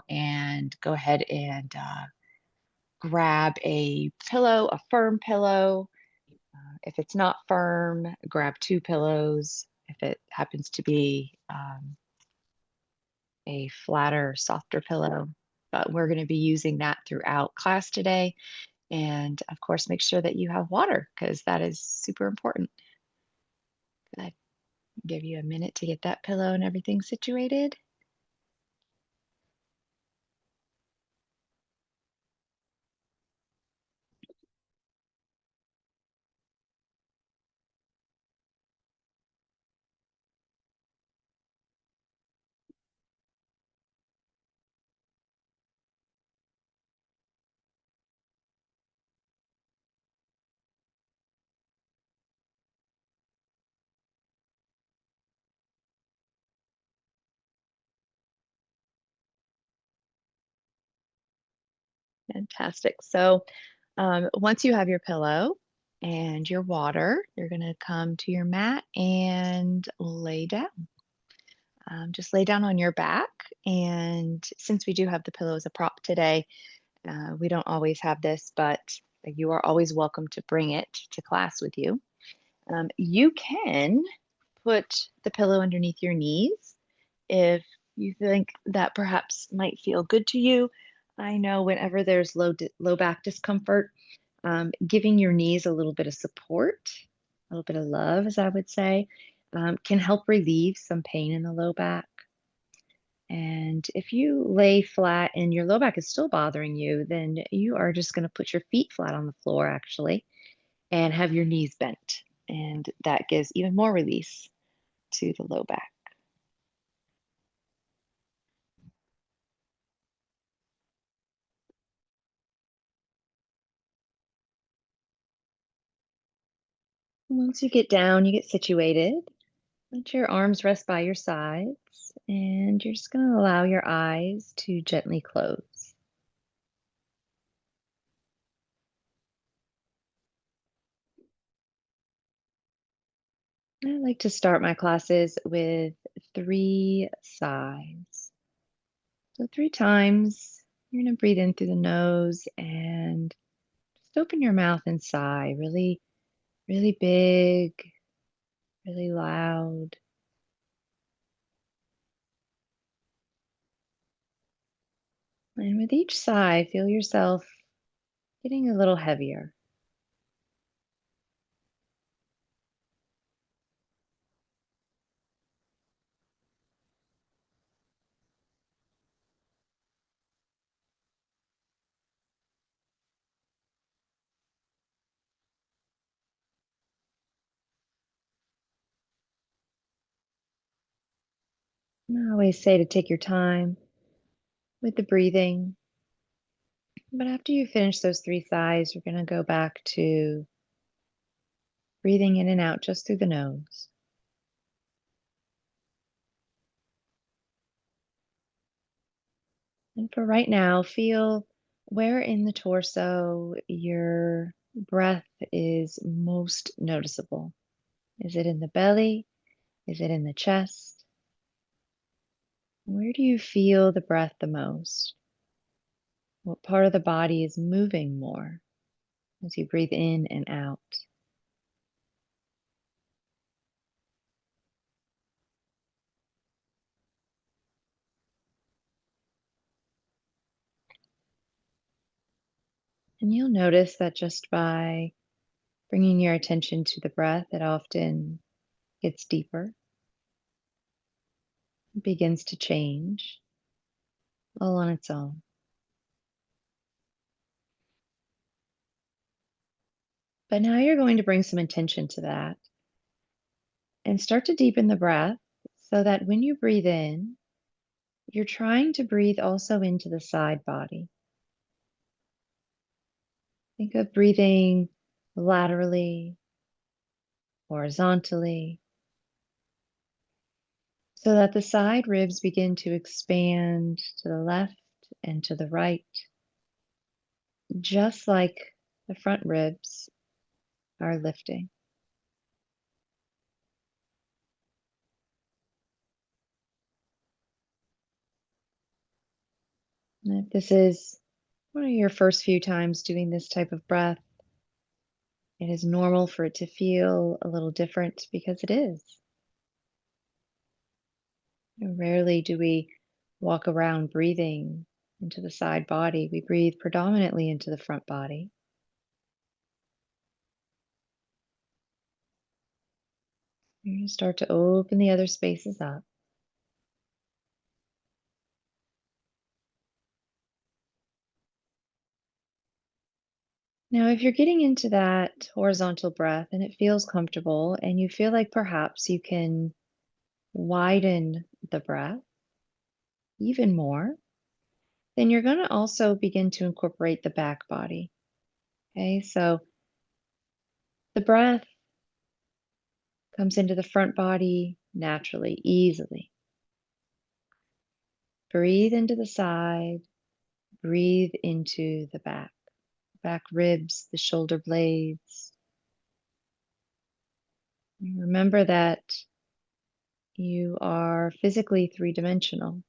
and go ahead and grab a pillow, a firm pillow. If it's not firm, grab two pillows. If it happens to be a flatter, softer pillow, but we're going to be using that throughout class today. And of course, make sure that you have water because that is super important. I give you a minute to get that pillow and everything situated. Fantastic. So once you have your pillow and your water, you're going to come to your mat and lay down. Just lay down on your back. And since we do have the pillow as a prop today, we don't always have this, but you are always welcome to bring it to class with you. You can put the pillow underneath your knees if you think that perhaps might feel good to you. I know whenever there's low back discomfort, giving your knees a little bit of support, a little bit of love, as I would say, can help relieve some pain in the low back. And if you lay flat and your low back is still bothering you, then you are just going to put your feet flat on the floor, actually, and have your knees bent. And that gives even more release to the low back. Once you get down, you get situated. Let your arms rest by your sides, and you're just going to allow your eyes to gently close. I like to start my classes with 3 sighs. So, 3 times, you're going to breathe in through the nose and just open your mouth and sigh really, really big, really loud. And with each sigh, feel yourself getting a little heavier. And I always say to take your time with the breathing. But after you finish those 3 sighs, you're going to go back to breathing in and out just through the nose. And for right now, feel where in the torso your breath is most noticeable. Is it in the belly? Is it in the chest? Where do you feel the breath the most? What part of the body is moving more as you breathe in and out? And you'll notice that just by bringing your attention to the breath, it often gets deeper, begins to change all on its own. But now you're going to bring some intention to that and start to deepen the breath so that when you breathe in, you're trying to breathe also into the side body. Think of breathing laterally, horizontally, so that the side ribs begin to expand to the left and to the right, just like the front ribs are lifting. And if this is one of your first few times doing this type of breath, it is normal for it to feel a little different because it is. Rarely do we walk around breathing into the side body. We breathe predominantly into the front body. You're going to start to open the other spaces up. Now, if you're getting into that horizontal breath and it feels comfortable, and you feel like perhaps you can widen the breath even more, then you're going to also begin to incorporate the back body. Okay, so the breath comes into the front body naturally, easily. Breathe into the side, breathe into the back ribs, the shoulder blades. And remember that you are physically three-dimensional.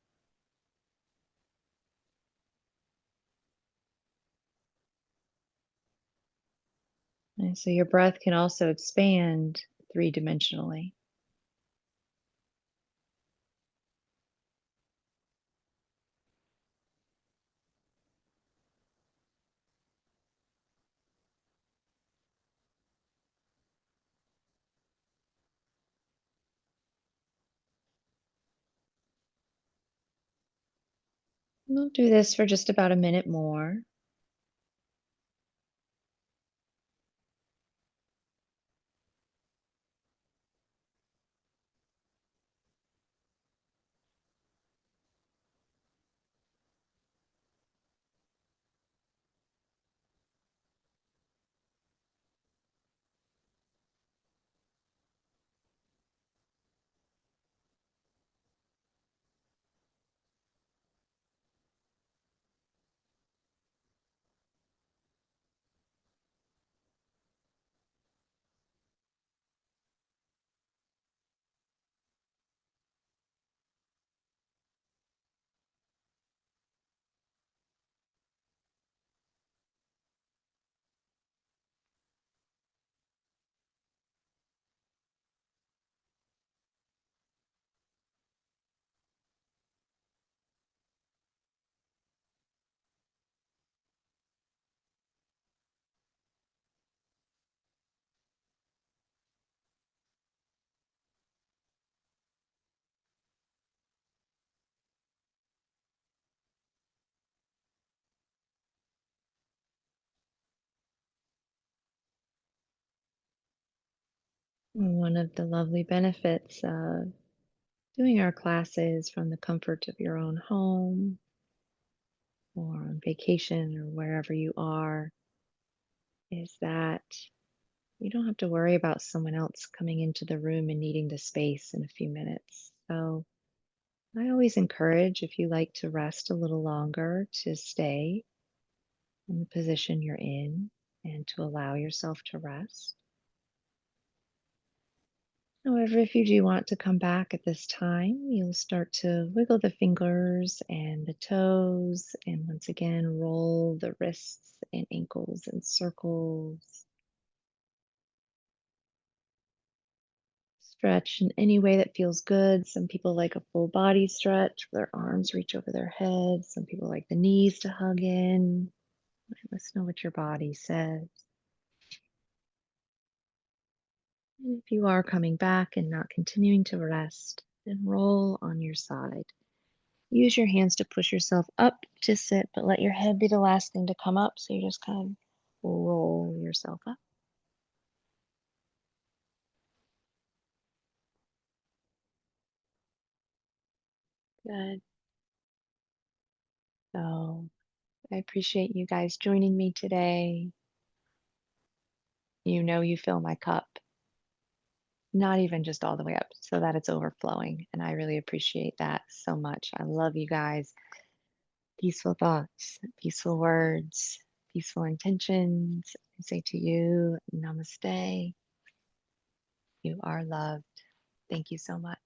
And so your breath can also expand three-dimensionally. We'll do this for just about a minute more. One of the lovely benefits of doing our classes from the comfort of your own home or on vacation or wherever you are is that you don't have to worry about someone else coming into the room and needing the space in a few minutes. So I always encourage, if you like to rest a little longer, to stay in the position you're in and to allow yourself to rest. However, if you do want to come back at this time, you'll start to wiggle the fingers and the toes, and once again, roll the wrists and ankles in circles. Stretch in any way that feels good. Some people like a full body stretch, where their arms reach over their heads. Some people like the knees to hug in. Let us know what your body says. And if you are coming back and not continuing to rest, then roll on your side. Use your hands to push yourself up to sit, but let your head be the last thing to come up. So you just kind of roll yourself up. Good. So I appreciate you guys joining me today. You know, you fill my cup, not even just all the way up, so that it's overflowing. And I really appreciate that so much. I love you guys. Peaceful thoughts, peaceful words, peaceful intentions. I say to you, namaste. You are loved. Thank you so much.